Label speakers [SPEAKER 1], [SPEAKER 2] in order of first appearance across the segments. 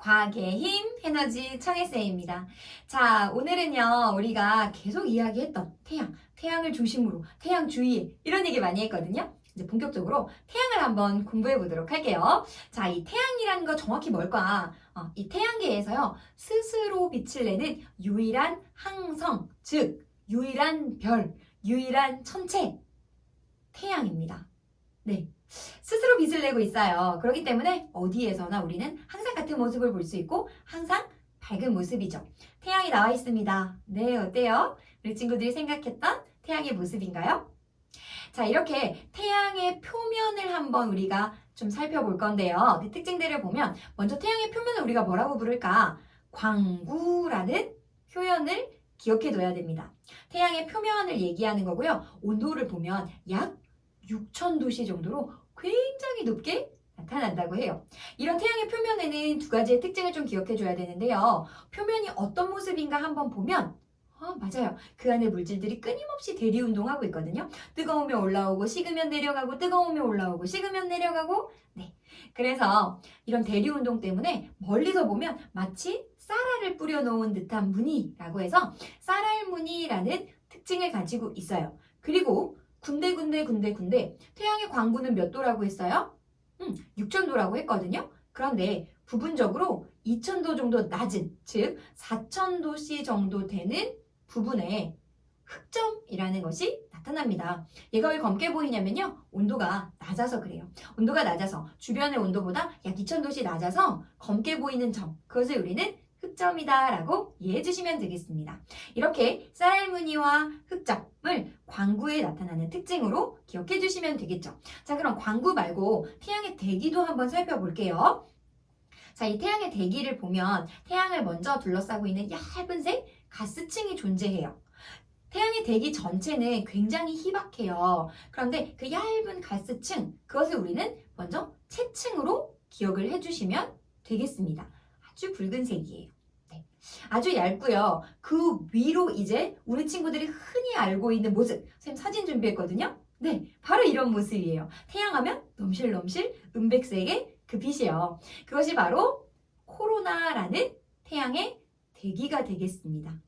[SPEAKER 1] 과학의 힘, 에너지 청해쌤입니다. 자, 오늘은요, 우리가 계속 이야기했던 태양을 중심으로, 태양 주위에, 이런 얘기 많이 했거든요. 이제 본격적으로 태양을 한번 공부해 보도록 할게요. 자, 이 태양이라는 거 정확히 뭘까? 이 태양계에서요, 스스로 빛을 내는 유일한 항성, 즉, 유일한 별, 유일한 천체, 태양입니다. 네. 스스로 빛을 내고 있어요. 그렇기 때문에 어디에서나 우리는 항상 같은 모습을 볼 수 있고 항상 밝은 모습이죠. 태양이 나와 있습니다. 네, 어때요? 우리 친구들이 생각했던 태양의 모습인가요? 자, 이렇게 태양의 표면을 한번 우리가 좀 살펴볼 건데요. 그 특징들을 보면 먼저 태양의 표면을 우리가 뭐라고 부를까? 광구라는 표현을 기억해 둬야 됩니다. 태양의 표면을 얘기하는 거고요. 온도를 보면 약 6,000도씨 정도로 굉장히 높게 나타난다고 해요. 이런 태양의 표면에는 두 가지의 특징을 좀 기억해 줘야 되는데요. 표면이 어떤 모습인가 한번 보면 맞아요. 그 안에 물질들이 끊임없이 대리 운동하고 있거든요. 뜨거우면 올라오고 식으면 내려가고 뜨거우면 올라오고 식으면 내려가고 네. 그래서 이런 대리 운동 때문에 멀리서 보면 마치 쌀알을 뿌려놓은 듯한 무늬라고 해서 쌀알무늬라는 특징을 가지고 있어요. 그리고 군데군데 태양의 광구는 몇 도라고 했어요? 6,000도라고 했거든요. 그런데 부분적으로 2,000도 정도 낮은, 즉 4,000도씨 정도 되는 부분에 흑점이라는 것이 나타납니다. 얘가 왜 검게 보이냐면요. 온도가 낮아서 그래요. 온도가 낮아서 주변의 온도보다 약 2,000도씨 낮아서 검게 보이는 점, 그것을 우리는 흑점이다 라고 이해해 주시면 되겠습니다. 이렇게 쌀알무늬와 흑점을 광구에 나타나는 특징으로 기억해 주시면 되겠죠. 자, 그럼 광구 말고 태양의 대기도 한번 살펴볼게요. 자, 이 태양의 대기를 보면 태양을 먼저 둘러싸고 있는 얇은색 가스층이 존재해요. 태양의 대기 전체는 굉장히 희박해요. 그런데 그 얇은 가스층, 그것을 우리는 먼저 채층으로 기억을 해주시면 되겠습니다. 아주 붉은색이에요. 네. 아주 얇고요. 그 위로 이제 우리 친구들이 흔히 알고 있는 모습. 선생님 사진 준비했거든요. 네, 바로 이런 모습이에요. 태양하면 넘실넘실 은백색의 그 빛이에요. 그것이 바로 코로나라는 태양의 대기가 되겠습니다.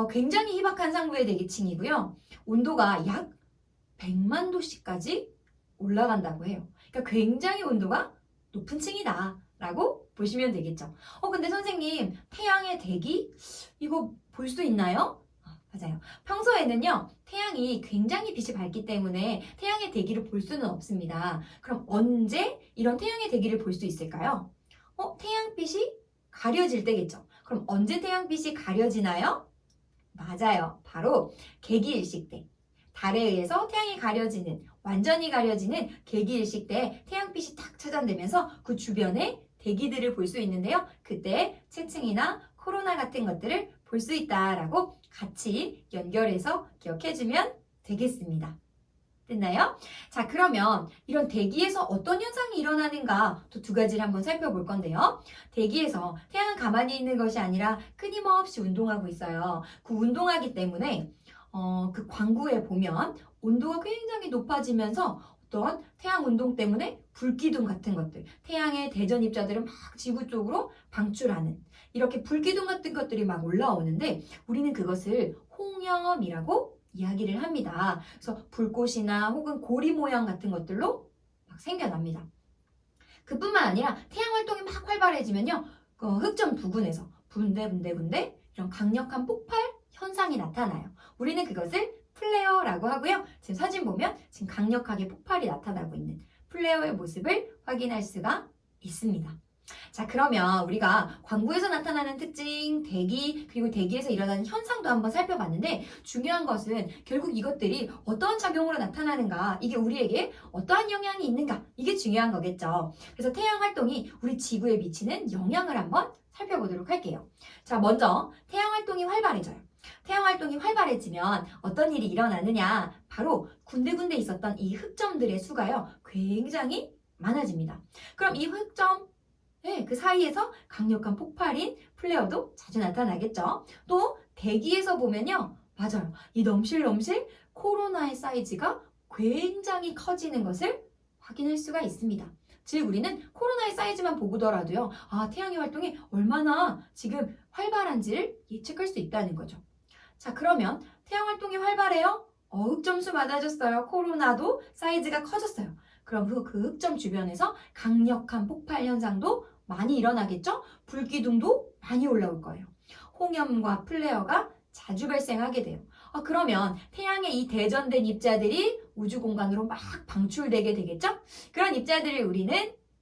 [SPEAKER 1] 굉장히 희박한 상부의 대기층이고요. 온도가 약 100만 도씨까지 올라간다고 해요. 그러니까 굉장히 온도가 높은 층이다 라고 보시면 되겠죠. 근데 선생님, 태양의 대기? 이거 볼 수 있나요? 맞아요. 평소에는요, 태양이 굉장히 빛이 밝기 때문에 태양의 대기를 볼 수는 없습니다. 그럼 언제 이런 태양의 대기를 볼 수 있을까요? 태양빛이 가려질 때겠죠. 그럼 언제 태양빛이 가려지나요? 맞아요. 바로 개기일식 때. 달에 의해서 태양이 가려지는, 완전히 가려지는 개기일식 때 태양빛이 탁 차단되면서 그 주변에 대기들을 볼 수 있는데요. 그때 채층이나 코로나 같은 것들을 볼 수 있다라고 같이 연결해서 기억해주면 되겠습니다. 됐나요? 자, 그러면 이런 대기에서 어떤 현상이 일어나는가 또 두 가지를 한번 살펴볼 건데요. 대기에서 태양은 가만히 있는 것이 아니라 끊임없이 운동하고 있어요. 그 운동하기 때문에 그 광구에 보면 온도가 굉장히 높아지면서 어떤 태양 운동 때문에 불기둥 같은 것들, 태양의 대전 입자들은 막 지구 쪽으로 방출하는 이렇게 불기둥 같은 것들이 막 올라오는데 우리는 그것을 홍염이라고 이야기를 합니다. 그래서 불꽃이나 혹은 고리 모양 같은 것들로 막 생겨납니다. 그뿐만 아니라 태양 활동이 막 활발해지면요. 흑점 부근에서 분대 이런 강력한 폭발 현상이 나타나요. 우리는 그것을 플레어라고 하고요. 지금 사진 보면 지금 강력하게 폭발이 나타나고 있는 플레어의 모습을 확인할 수가 있습니다. 자, 그러면 우리가 광구에서 나타나는 특징, 대기, 그리고 대기에서 일어나는 현상도 한번 살펴봤는데 중요한 것은 결국 이것들이 어떠한 작용으로 나타나는가, 이게 우리에게 어떠한 영향이 있는가, 이게 중요한 거겠죠. 그래서 태양 활동이 우리 지구에 미치는 영향을 한번 살펴보도록 할게요. 자, 먼저 태양 활동이 활발해져요. 태양 활동이 활발해지면 어떤 일이 일어나느냐, 바로 군데군데 있었던 이 흑점들의 수가요, 굉장히 많아집니다. 그럼 이 흑점, 그 사이에서 강력한 폭발인 플레어도 자주 나타나겠죠. 또 대기에서 보면요, 맞아요. 이 넘실넘실 코로나의 사이즈가 굉장히 커지는 것을 확인할 수가 있습니다. 즉 우리는 코로나의 사이즈만 보고더라도요. 태양의 활동이 얼마나 지금 활발한지를 예측할 수 있다는 거죠. 자, 그러면 태양 활동이 활발해요? 흑점수 많아졌어요. 코로나도 사이즈가 커졌어요. 그럼 그 흑점 주변에서 강력한 폭발 현상도 많이 일어나겠죠? 불기둥도 많이 올라올 거예요. 홍염과 플레어가 자주 발생하게 돼요. 그러면 태양의 이 대전된 입자들이 우주 공간으로 막 방출되게 되겠죠? 그런 입자들을 우리는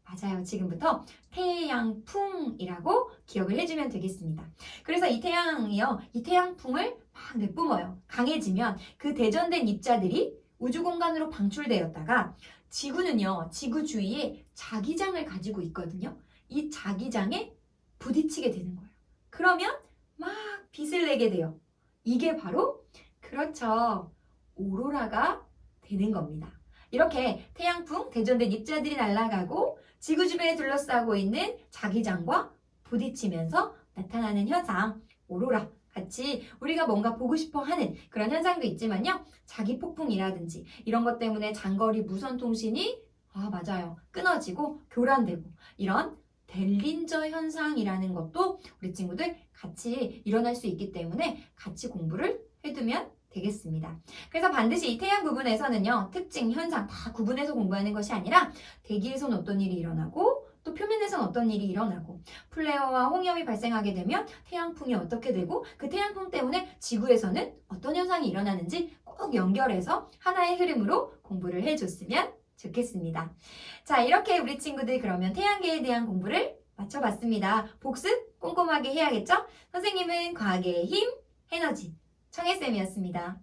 [SPEAKER 1] 맞아요. 지금부터 태양풍이라고 기억을 해주면 되겠습니다. 그래서 이 태양이요. 이 태양풍을 막 내뿜어요. 강해지면 그 대전된 입자들이 우주 공간으로 방출되었다가 지구는요. 지구 주위에 자기장을 가지고 있거든요. 이 자기장에 부딪히게 되는 거예요. 그러면 막 빛을 내게 돼요. 이게 바로 그렇죠. 오로라가 되는 겁니다. 이렇게 태양풍, 대전된 입자들이 날아가고 지구 주변에 둘러싸고 있는 자기장과 부딪히면서 나타나는 현상, 오로라. 같이 우리가 뭔가 보고 싶어 하는 그런 현상도 있지만요. 자기 폭풍이라든지 이런 것 때문에 장거리 무선 통신이 맞아요. 끊어지고 교란되고 이런 델린저 현상이라는 것도 우리 친구들 같이 일어날 수 있기 때문에 같이 공부를 해두면 되겠습니다. 그래서 반드시 이 태양 부분에서는요. 특징, 현상 다 구분해서 공부하는 것이 아니라 대기에선 어떤 일이 일어나고 또 표면에선 어떤 일이 일어나고 플레어와 홍염이 발생하게 되면 태양풍이 어떻게 되고 그 태양풍 때문에 지구에서는 어떤 현상이 일어나는지 꼭 연결해서 하나의 흐름으로 공부를 해줬으면 좋겠습니다. 자, 이렇게 우리 친구들 그러면 태양계에 대한 공부를 마쳐봤습니다. 복습 꼼꼼하게 해야겠죠? 선생님은 과학의 힘, 에너지, 청혜쌤이었습니다.